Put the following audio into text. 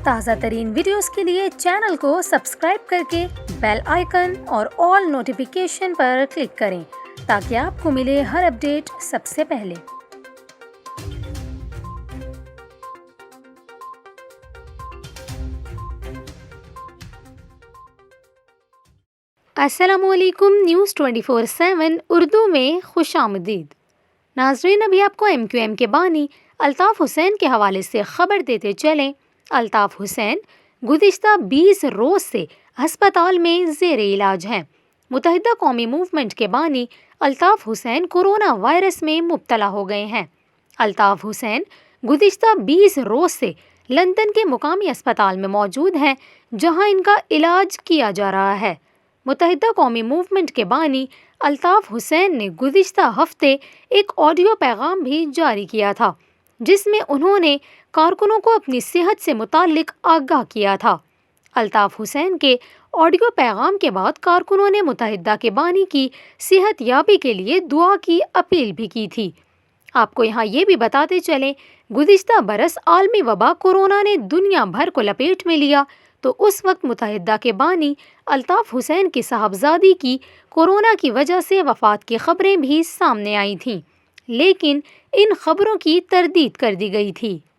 تازہ ترین ویڈیوز کے لیے چینل کو سبسکرائب کر کے بیل آئیکن اور آل نوٹیفیکیشن پر کلک کریں تاکہ آپ کو ملے ہر اپڈیٹ سب سے پہلے۔ السلام علیکم، نیوز 24/7 اردو میں خوش آمدید۔ ناظرین، ابھی آپ کو MQM کے بانی الطاف حسین کے حوالے سے خبر دیتے چلیں۔ الطاف حسین گزشتہ 20 روز سے ہسپتال میں زیر علاج ہیں۔ متحدہ قومی موومنٹ کے بانی الطاف حسین کورونا وائرس میں مبتلا ہو گئے ہیں۔ الطاف حسین گزشتہ 20 روز سے لندن کے مقامی اسپتال میں موجود ہیں، جہاں ان کا علاج کیا جا رہا ہے۔ متحدہ قومی موومنٹ کے بانی الطاف حسین نے گزشتہ ہفتے ایک آڈیو پیغام بھی جاری کیا تھا، جس میں انہوں نے کارکنوں کو اپنی صحت سے متعلق آگاہ کیا تھا۔ الطاف حسین کے آڈیو پیغام کے بعد کارکنوں نے متحدہ کے بانی کی صحت یابی کے لیے دعا کی اپیل بھی کی تھی۔ آپ کو یہاں یہ بھی بتاتے چلیں، گزشتہ برس عالمی وبا کورونا نے دنیا بھر کو لپیٹ میں لیا، تو اس وقت متحدہ کے بانی الطاف حسین کی صاحبزادی کی کورونا کی وجہ سے وفات کی خبریں بھی سامنے آئی تھیں، لیکن ان خبروں کی تردید کر دی گئی تھی۔